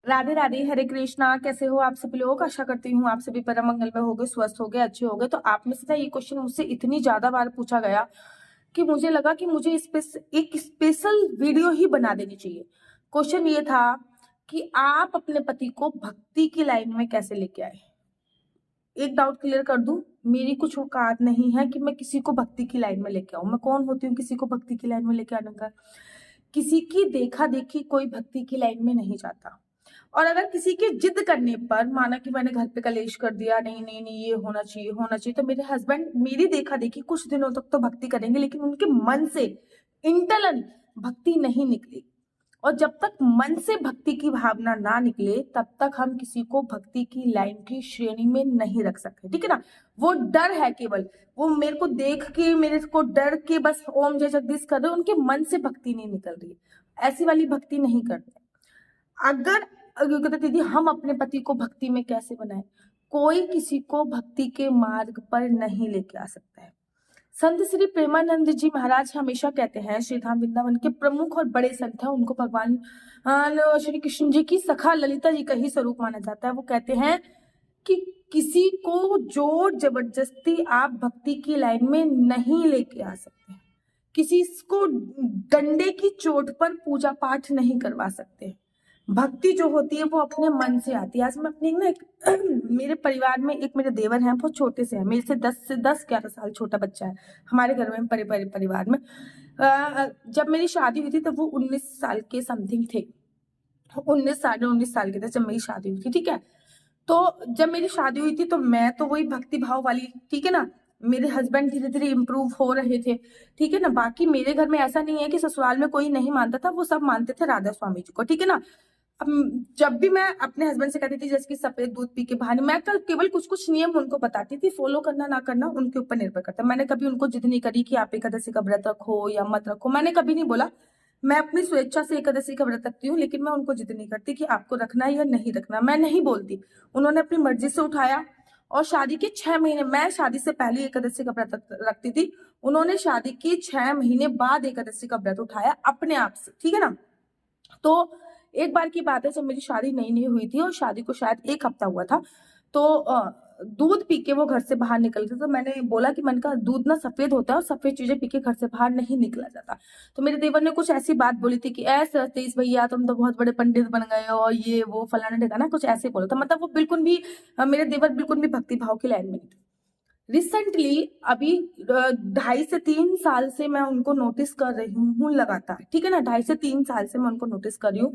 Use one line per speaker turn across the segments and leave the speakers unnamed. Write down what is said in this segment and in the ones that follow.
राधे राधे, हरे कृष्णा। कैसे हो आप सभी लोग? आशा करती हूँ आप सभी परम मंगल में होगे, स्वस्थ होगे, अच्छे होगे। तो आप में से ना ये क्वेश्चन मुझसे इतनी ज्यादा बार पूछा गया कि मुझे लगा कि मुझे एक स्पेशल वीडियो ही बना देनी चाहिए। क्वेश्चन ये था कि आप अपने पति को भक्ति की लाइन में कैसे लेके आए। एक डाउट क्लियर कर दूं, मेरी कुछ औकात नहीं है कि मैं किसी को भक्ति की लाइन में लेके आऊं। मैं कौन होती हूँ किसी को भक्ति की लाइन में लेके आने का? किसी की देखा देखी कोई भक्ति की लाइन में नहीं जाता। और अगर किसी के जिद करने पर, माना कि मैंने घर पे कलेश कर दिया, नहीं नहीं नहीं ये होना चाहिए होना चाहिए, तो मेरे हस्बैंड मेरी देखा देखी कुछ दिनों तक तो भक्ति करेंगे, लेकिन उनके मन से इंटरनल भक्ति नहीं निकली। और जब तक मन से भक्ति की भावना ना निकले तब तक हम किसी को भक्ति की लाइन की श्रेणी में नहीं रख सकते, ठीक है ना। वो डर है केवल, वो मेरे को देख के, मेरे को डर के बस ओम जय जगदीश कर रहे, उनके मन से भक्ति नहीं निकल रही है। ऐसी वाली भक्ति नहीं करते। अगर कहते दीदी हम अपने पति को भक्ति में कैसे बनाए? कोई किसी को भक्ति के मार्ग पर नहीं लेके आ सकता है। संत श्री प्रेमानंद जी महाराज हमेशा कहते हैं, श्री धाम वृंदावन के प्रमुख और बड़े संत हैं, उनको भगवान श्री कृष्ण जी की सखा ललिता जी का ही स्वरूप माना जाता है। वो कहते हैं कि किसी को जोर जबरदस्ती आप भक्ति की लाइन में नहीं लेके आ सकते। किसी को डंडे की चोट पर पूजा पाठ नहीं करवा सकते। भक्ति जो होती है वो अपने मन से आती है। आज मैं अपनी मेरे परिवार में एक मेरे देवर हैं, बहुत छोटे से हैं, मेरे से 10 11 साल छोटा बच्चा है हमारे घर में, परिवार में। जब मेरी शादी हुई थी तब वो 19 साल के समथिंग थे, 19 साल के थे जब मेरी शादी हुई थी, ठीक है। तो जब मेरी शादी हुई थी तो मैं तो वही भक्ति भाव वाली, ठीक है ना। मेरे हस्बैंड धीरे धीरे इम्प्रूव हो रहे थे, ठीक है ना। बाकी मेरे घर में ऐसा नहीं है कि ससुराल में कोई नहीं मानता था, वो सब मानते थे राधा स्वामी जी को, ठीक है ना। अब जब भी मैं अपने हस्बैंड से कहती थी जैसे कि सफेद दूध पी के बहाने, मैं केवल कुछ कुछ नियम उनको बताती थी, फॉलो करना ना करना उनके ऊपर निर्भर करता। मैंने कभी उनको जिद नहीं करी कि आप एकादशी का व्रत रखो या मत रखो, मैंने कभी नहीं बोला। मैं अपनी स्वेच्छा से एकादशी का व्रत रखती हूँ, लेकिन मैं उनको जिद नहीं करती कि आपको रखना है या नहीं रखना, मैं नहीं बोलती। उन्होंने अपनी मर्जी से उठाया। और शादी के 6 महीने, मैं शादी से पहले एकादशी का व्रत रखती थी, उन्होंने शादी के 6 महीने बाद एकादशी का व्रत उठाया अपने आप से, ठीक है ना। तो एक बार की बात है, जब मेरी शादी नई नई हुई थी और शादी को शायद 1 हफ्ता हुआ था, तो दूध पी के वो घर से बाहर निकल थे। तो मैंने बोला कि मन का दूध ना सफेद होता है और सफेद चीजें पी के घर से बाहर नहीं निकला जाता। तो मेरे देवर ने कुछ ऐसी बात बोली थी कि ऐसे तेज भैया तुम तो बहुत बड़े पंडित बन गए हो, और ये वो फलाना ढिकाना कुछ ऐसे बोला था। मतलब वो बिल्कुल भी मेरे देवर बिल्कुल भी भक्ति भाव की लाइन में नहीं थे। रिसेंटली अभी 2.5 से 3 साल से मैं उनको नोटिस कर रही हूँ लगातार, ठीक है ना। 2.5 से 3 साल से मैं उनको नोटिस कर रही हूँ।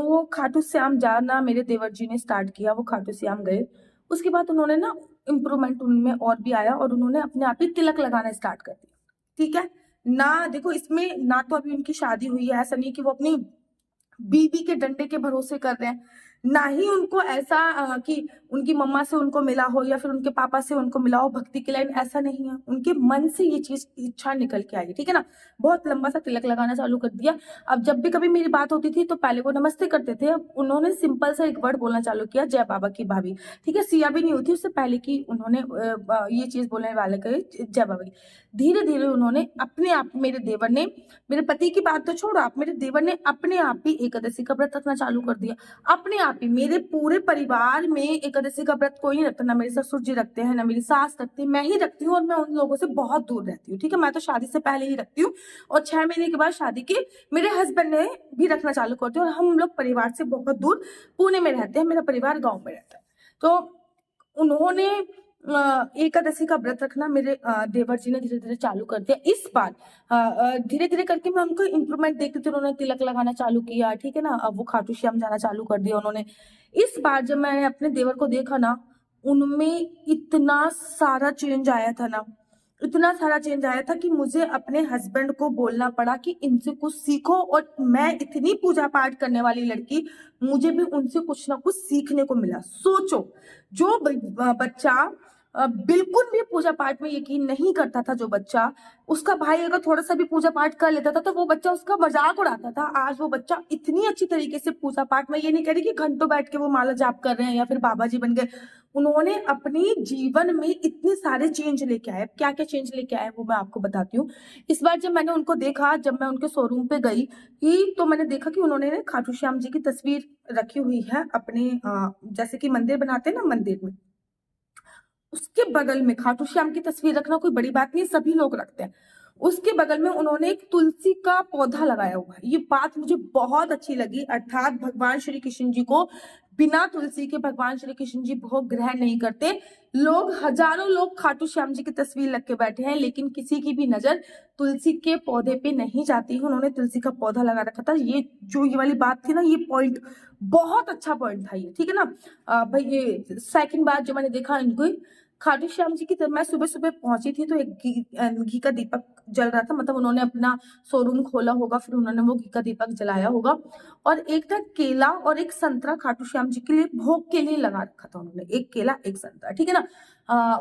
वो खाटू श्याम जाना मेरे देवर जी ने स्टार्ट किया, वो खाटू श्याम गए। उसके बाद उन्होंने ना इम्प्रूवमेंट उनमें और भी आया, और उन्होंने अपने आप ही तिलक लगाना स्टार्ट कर दिया, ठीक है ना। देखो इसमें ना तो अभी उनकी शादी हुई है, ऐसा नहीं कि वो अपनी बीवी के डंडे के भरोसे कर रहे हैं, ना ही उनको ऐसा कि उनकी मम्मा से उनको मिला हो या फिर उनके पापा से उनको मिला हो भक्ति की लाइन, ऐसा नहीं है। उनके मन से ये चीज इच्छा निकल के आई, ठीक है ना। बहुत लंबा सा तिलक लगाना चालू कर दिया। अब जब भी कभी मेरी बात होती थी तो पहले वो नमस्ते करते थे, अब उन्होंने सिंपल सा एक वर्ड बोलना चालू किया, जय बाबा की भाभी, ठीक है। सिया भी नहीं हुई थी उससे पहले की उन्होंने ये चीज बोलने वाले कहे जय बाबा की। धीरे धीरे उन्होंने अपने आप, मेरे देवर ने, मेरे पति की बात तो छोड़ो आप, मेरे देवर ने अपने आप ही एकादशी का व्रत रखना चालू कर दिया। अपने आप ही मेरे पूरे परिवार में एकादशी का व्रत कोई नहीं रखता, ना मेरे ससुर जी रखते हैं, ना मेरी सास रखती है, मैं ही रखती हूँ। और मैं उन लोगों से बहुत दूर रहती हूँ, ठीक है। मैं तो शादी से पहले ही रखती हूँ, और 6 महीने के बाद शादी के मेरे हस्बैंड ने भी रखना चालू कर दिया। और हम लोग परिवार से बहुत दूर पुणे में रहते हैं, मेरा परिवार गाँव में रहता है। तो उन्होंने एकादशी का व्रत रखना मेरे देवर जी ने धीरे धीरे चालू कर दिया। इस बार धीरे धीरे करके मैं उनको इम्प्रूवमेंट देखती थी, उन्होंने तिलक लगाना चालू किया, ठीक है ना। अब वो खाटू श्याम जाना चालू कर दिया उन्होंने। इस बार जब मैंने अपने देवर को देखा ना, उनमें इतना सारा चेंज आया था ना, इतना सारा चेंज आया था कि मुझे अपने हस्बैंड को बोलना पड़ा कि इनसे कुछ सीखो। और मैं इतनी पूजा पाठ करने वाली लड़की, मुझे भी उनसे कुछ ना कुछ सीखने को मिला। सोचो, जो बच्चा बिल्कुल भी पूजा पाठ में यकीन नहीं करता था जो बच्चा, उसका भाई अगर थोड़ा सा भी पूजा पाठ कर लेता था तो वो बच्चा उसका मजाक उड़ाता था। आज वो बच्चा इतनी अच्छी तरीके से पूजा पाठ, मैं ये नहीं कह रही कि घंटों बैठ के वो माला जाप कर रहे हैं या फिर बाबा जी बन गए। उन्होंने अपने जीवन में इतने सारे चेंज लेके आए। क्या क्या चेंज लेके आए वो मैं आपको बताती हूँ। इस बार जब मैंने उनको देखा, जब मैं उनके शोरूम पे गई ही, तो मैंने देखा कि उन्होंने खाटू श्याम जी की तस्वीर रखी हुई है अपने जैसे कि मंदिर बनाते हैं ना, मंदिर में उसके बगल में खाटू श्याम की तस्वीर रखना कोई बड़ी बात नहीं, सभी लोग रखते हैं। उसके बगल में उन्होंने एक तुलसी का पौधा लगाया हुआ है। ये बात मुझे बहुत अच्छी लगी। अर्थात भगवान श्री कृष्ण जी को बिना तुलसी के भगवान श्री कृष्ण जी भोग ग्रहण नहीं करते। लोग, हजारों लोग खाटू श्याम जी की तस्वीर लग के बैठे हैं, लेकिन किसी की भी नजर तुलसी के पौधे पे नहीं जाती है। उन्होंने तुलसी का पौधा लगा रखा था। ये जो ये वाली बात थी ना, ये पॉइंट बहुत अच्छा पॉइंट था ये, ठीक है ना। भाई ये सेकंड बात जो मैंने देखा इनको, खाटू श्याम जी की तरफ मैं सुबह सुबह पहुंची थी तो एक घी का दीपक जल रहा था। मतलब उन्होंने अपना शोरूम खोला होगा, फिर उन्होंने वो घी का दीपक जलाया होगा। और एक था केला और एक संतरा खाटू श्याम जी के लिए भोग के लिए लगा रखा था उन्होंने, एक केला एक संतरा, ठीक है ना।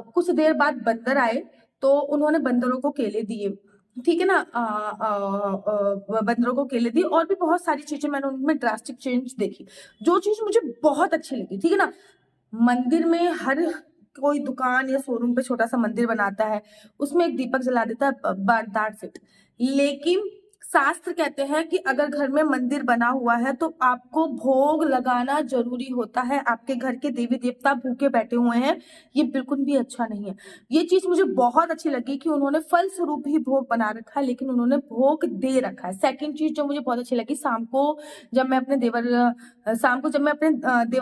कुछ देर बाद बंदर आए तो उन्होंने बंदरों को केले दिए, ठीक है ना। बंदरों को केले दिए और भी बहुत सारी चीजें मैंने उनमें ड्रास्टिक चेंज देखी, जो चीज मुझे बहुत अच्छी लगी, ठीक है ना। मंदिर में हर कोई दुकान या शोरूम पे छोटा सा मंदिर बनाता है, उसमें एक दीपक जला देता है, दैट्स इट। लेकिन शास्त्र कहते हैं कि अगर घर में मंदिर बना हुआ है तो आपको भोग लगाना जरूरी होता है। आपके घर के देवी देवता भूखे बैठे हुए हैं, ये बिल्कुल भी अच्छा नहीं है। ये चीज मुझे बहुत अच्छी लगी कि उन्होंने फल स्वरूप ही भोग बना रखा है, लेकिन उन्होंने भोग दे रखा है। सेकंड चीज जो मुझे बहुत अच्छी लगी, शाम को जब मैं अपने देवर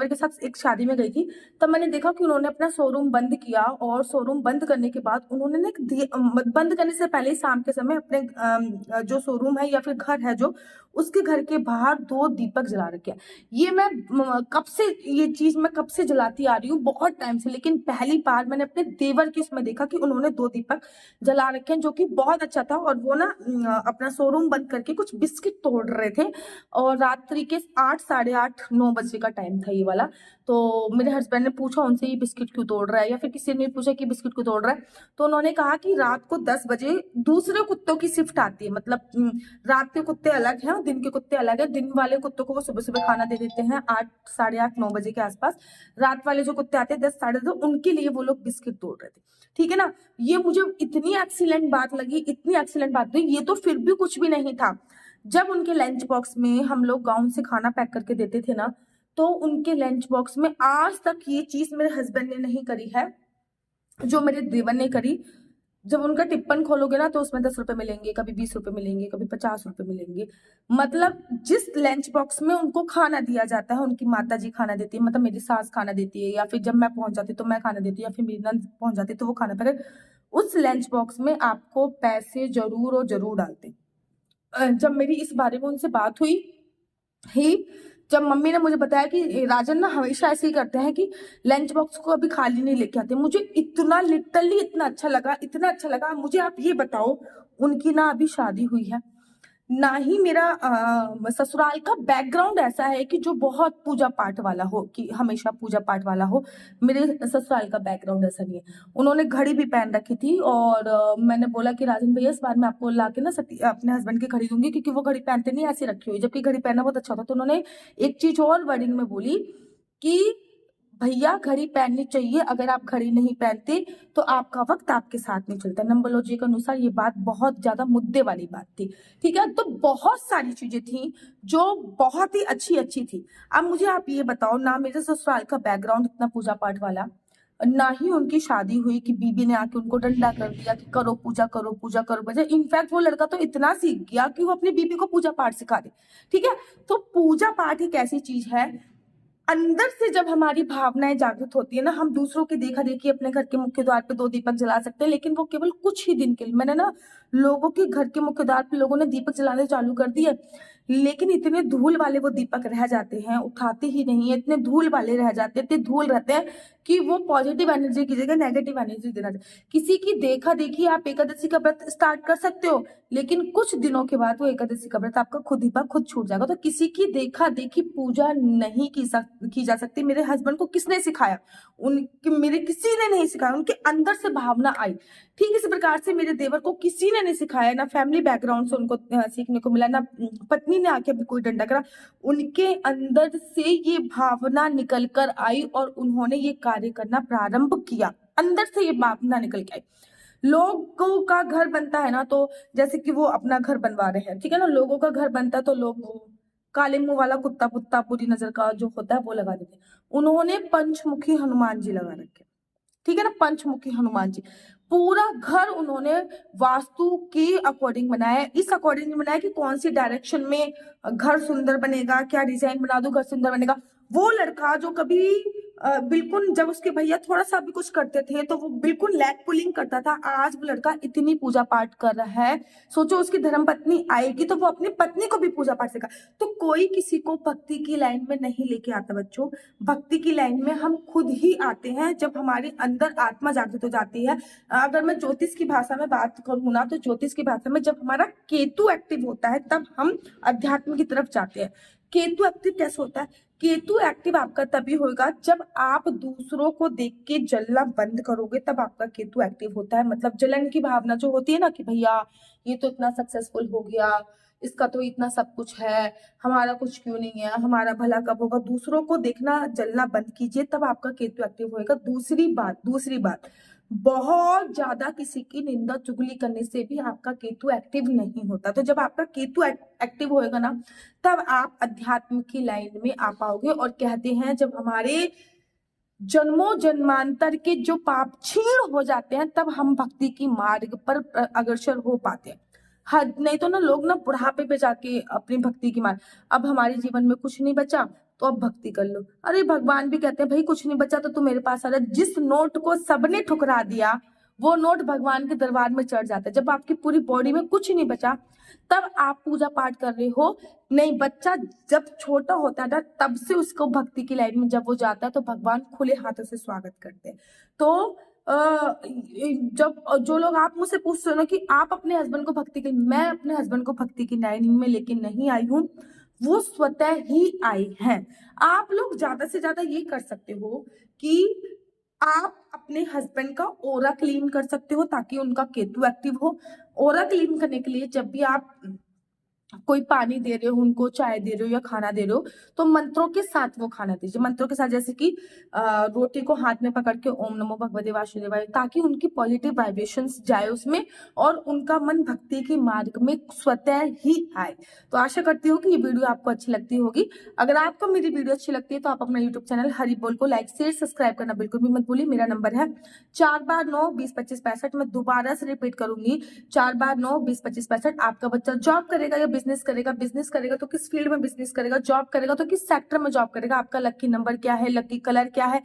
के साथ एक शादी में गई थी, तब मैंने देखा कि उन्होंने अपना शोरूम बंद किया और शोरूम बंद करने के बाद उन्होंने बंद करने से पहले ही शाम के समय अपने जो शोरूम है या फिर घर है जो, उसके घर के बाहर 2 दीपक जला रखे हैं। ये मैं कब से, ये चीज मैं कब से जलाती आ रही हूँ, बहुत टाइम से, लेकिन पहली बार मैंने अपने देवर के उसमें देखा कि उन्होंने 2 दीपक जला रखे हैं, जो कि बहुत अच्छा था। और वो ना अपना शोरूम बंद करके कुछ बिस्किट तोड़ रहे थे और रात्रि के 8, साढ़े 8, 9 बजे का टाइम था ये वाला। तो मेरे हस्बैंड ने पूछा उनसे, ये बिस्किट क्यों तोड़ रहा है, या फिर किसी ने पूछा कि बिस्किट क्यों तोड़ रहा है, तो उन्होंने कहा कि रात को 10 बजे दूसरे कुत्तों की शिफ्ट आती है। मतलब रात के कुत्ते अलग हैं और दिन के कुत्ते अलग है। दिन वाले कुत्तों को वो सुबह सुबह खाना दे देते हैं 8, साढ़े 8, 9 बजे के आसपास। रात वाले जो कुत्ते आते हैं 10, साढ़े 10, उनके लिए वो लोग बिस्किट तोड़ रहे थे, ठीक है ना। ये मुझे इतनी एक्सीलेंट बात लगी, इतनी एक्सीलेंट बात लगी। ये तो फिर भी कुछ भी नहीं था। जब उनके लंच बॉक्स में हम लोग गाँव से खाना पैक करके देते थे ना, तो उनके लंच बॉक्स में आज तक ये चीज मेरे हस्बैंड ने नहीं करी है जो मेरे देवर ने करी। जब उनका टिप्पण खोलोगे ना तो उसमें 10 रुपए मिलेंगे, कभी 20 रुपए मिलेंगे, कभी 50 रुपए मिलेंगे। मतलब जिस लंच बॉक्स में उनको खाना दिया जाता है, उनकी माता जी खाना देती है, मतलब मेरी सास खाना देती है, या फिर जब मैं पहुंच जाती तो मैं खाना देती हूँ, या फिर मेरी नंद पहुंच जाती तो वो खाना पैकेट, उस लंच बॉक्स में आपको पैसे जरूर और जरूर डालते। जब मेरी इस बारे में उनसे बात हुई ही, जब मम्मी ने मुझे बताया कि राजन ना हमेशा ऐसे ही करते हैं कि लंच बॉक्स को अभी खाली नहीं लेके आते, मुझे इतना लिटरली इतना अच्छा लगा, इतना अच्छा लगा। मुझे आप ये बताओ, उनकी ना अभी शादी हुई है, ना ही मेरा ससुराल का बैकग्राउंड ऐसा है कि जो बहुत पूजा पाठ वाला हो, कि हमेशा पूजा पाठ वाला हो। मेरे ससुराल का बैकग्राउंड ऐसा नहीं है। उन्होंने घड़ी भी पहन रखी थी और मैंने बोला कि राजन भैया इस बार मैं आपको ला के ना अपने हस्बैंड की घड़ी दूंगी, क्योंकि वो घड़ी पहनते नहीं, ऐसी रखी हुई, जबकि घड़ी पहनना बहुत अच्छा होता। तो उन्होंने एक चीज और वर्डिंग में बोली कि भैया घड़ी पहननी चाहिए, अगर आप घड़ी नहीं पहनते तो आपका वक्त आपके साथ नहीं चलता। नंबरोलॉजी के अनुसार ये बात बहुत ज्यादा मुद्दे वाली बात थी, ठीक है। तो बहुत सारी चीजें थी जो बहुत ही अच्छी अच्छी थी। अब मुझे आप ये बताओ, ना मेरे ससुराल का बैकग्राउंड इतना पूजा पाठ वाला, ना ही उनकी शादी हुई कि बीबी ने आके उनको डंडा कर दिया कि करो पूजा करो पूजा करो बजे। इनफैक्ट वो लड़का तो इतना सीख गया कि वो अपनी बीबी को पूजा पाठ सिखा दे, ठीक है। तो पूजा पाठ एक ऐसी चीज है, अंदर से जब हमारी भावनाएं जागृत होती है ना, हम दूसरों की देखा देखी अपने घर के मुख्य द्वार पे 2 दीपक जला सकते हैं, लेकिन वो केवल कुछ ही दिन के लिए। मैंने ना लोगों के घर के मुख्य द्वार पे लोगों ने दीपक जलाने चालू कर दिए, लेकिन इतने धूल वाले वो दीपक रह जाते हैं, उठाते ही नहीं है, इतने धूल वाले रह जाते हैं, इतने धूल रहते हैं कि वो पॉजिटिव एनर्जी की जगह नेगेटिव एनर्जी देना चाहिए। किसी की देखा देखी आप एकादशी का व्रत स्टार्ट कर सकते हो, लेकिन कुछ दिनों के बाद वो एकादशी का व्रत आपका खुद ही पर खुद छूट जाएगा। तो किसी की देखा देखी पूजा नहीं की जा सकती। मेरे हस्बैंड को किसने सिखाया? उनके मेरे किसी ने नहीं सिखाया, उनके अंदर से भावना आई। ठीक इसी प्रकार से मेरे देवर को किसी ने नहीं सिखाया, ना फैमिली बैकग्राउंड से उनको सीखने को मिला, ना पत्नी ने आके भी कोई डंडा करा। उनके अंदर से ये भावना निकल कर आई और उन्होंने ये कार्य करना प्रारंभ किया। अंदर से ये भावना निकल के आई। लोगों का घर बनता है ना, तो जैसे कि वो अपना घर बनवा रहे हैं, ठीक है ना, लोगों का घर बनता है तो लोग काले मुंह वाला कुत्ता पुत्ता बुरी नजर का जो होता है वो लगा देते हैं। उन्होंने पंचमुखी हनुमान जी लगा रखे, ठीक है ना, पंचमुखी हनुमान जी। पूरा घर उन्होंने वास्तु के अकॉर्डिंग बनाया है। इस अकॉर्डिंग बनाया कि कौन सी डायरेक्शन में घर सुंदर बनेगा, क्या डिजाइन बना दो घर सुंदर बनेगा। वो लड़का जो कभी बिल्कुल, जब उसके भैया थोड़ा सा भी कुछ करते थे तो वो बिल्कुल लैग पुलिंग करता था, आज वो लड़का इतनी पूजा पाठ कर रहा है। सोचो उसकी धर्म पत्नी आएगी तो वो अपनी पत्नी को भी पूजा पाठ सिखा। तो कोई किसी को भक्ति की लाइन में नहीं लेके आता बच्चों। भक्ति की लाइन में हम खुद ही आते हैं जब हमारे अंदर आत्मा जागृत हो जाती है। अगर मैं ज्योतिष की भाषा में बात करूँ ना, तो ज्योतिष की भाषा में जब हमारा केतु एक्टिव होता है तब हम अध्यात्म की तरफ जाते हैं। केतु एक्टिव कैसे होता है? केतु एक्टिव आपका तभी होगा जब आप दूसरों को देख के जलना बंद करोगे, तब आपका केतु एक्टिव होता है। मतलब जलन की भावना जो होती है ना कि भैया ये तो इतना सक्सेसफुल हो गया, इसका तो इतना सब कुछ है, हमारा कुछ क्यों नहीं है, हमारा भला कब होगा, दूसरों को देखना जलना बंद कीजिए, तब आपका केतु एक्टिव होएगा। दूसरी बात, बहुत ज्यादा किसी की निंदा चुगली करने से भी आपका केतु एक्टिव नहीं होता। तो जब आपका केतु एक्टिव होएगा ना, तब आप अध्यात्म की लाइन में आ पाओगे। और कहते हैं जब हमारे जन्मों जन्मांतर के जो पाप क्षीण हो जाते हैं, तब हम भक्ति की मार्ग पर अग्रसर हो पाते हैं। हद नहीं तो ना लोग ना बुढ़ापे पे जाके अपनी भक्ति की मार्ग, अब हमारे जीवन में कुछ नहीं बचा तो अब भक्ति कर लो। अरे भगवान भी कहते हैं भाई कुछ नहीं बचा तो तू मेरे पास आ जा। जिस नोट को सबने ठुकरा दिया वो नोट भगवान के दरबार में चढ़ जाता है। जब आपकी पूरी बॉडी में कुछ नहीं बचा तब आप पूजा पाठ कर रहे हो। नहीं, बच्चा जब छोटा होता है ना तब से उसको भक्ति की लाइन में जब वो जाता है तो भगवान खुले हाथों से स्वागत करते हैं। तो जब जो लोग आप मुझसे पूछते हो ना कि आप अपने हस्बैंड को भक्ति की, मैं अपने हस्बैंड को भक्ति की लाइन में लेके नहीं आई हूँ, वो स्वतः ही आई हैं। आप लोग ज्यादा से ज्यादा ये कर सकते हो कि आप अपने हस्बैंड का ओरा क्लीन कर सकते हो ताकि उनका केतु एक्टिव हो। ओरा क्लीन करने के लिए जब भी आप कोई पानी दे रहे हो, उनको चाय दे रहे हो या खाना दे रहे हो, तो मंत्रों के साथ वो खाना दीजिए। मंत्रों के साथ जैसे कि रोटी को हाथ में पकड़ के ओम नमो भगवते वासुदेवाय, ताकि उनकी पॉजिटिव वाइब्रेशंस जाए उसमें और उनका मन भक्ति के मार्ग में स्वतः ही आए। तो आशा करती हूँ कि ये वीडियो आपको अच्छी लगती होगी। अगर आपको मेरी वीडियो अच्छी लगती है तो आप अपना यूट्यूब चैनल हरि बोल को लाइक शेयर सब्सक्राइब करना बिल्कुल भी मत भूलिए। मेरा नंबर है 429202565। मैं दोबारा से रिपीट करूंगी, 429202565। आपका बच्चा जॉब करेगा या बिजनेस करेगा तो किस फील्ड में बिजनेस करेगा, जॉब करेगा तो किस सेक्टर में जॉब करेगा, आपका लकी नंबर क्या है, लकी कलर क्या है,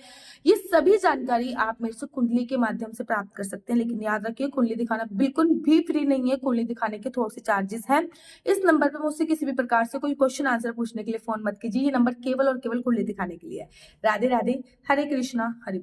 ये सभी जानकारी आप मेरे से कुंडली के माध्यम से प्राप्त कर सकते हैं। लेकिन याद रखिए कुंडली दिखाना बिल्कुल भी फ्री नहीं है, कुंडली दिखाने के थोड़े से चार्जेस हैं। इस नंबर पर मुझसे किसी भी प्रकार से कोई क्वेश्चन आंसर पूछने के लिए फोन मत कीजिए। ये नंबर केवल और केवल कुंडली दिखाने के लिए है। राधे राधे, हरे कृष्णा, हरि बोल।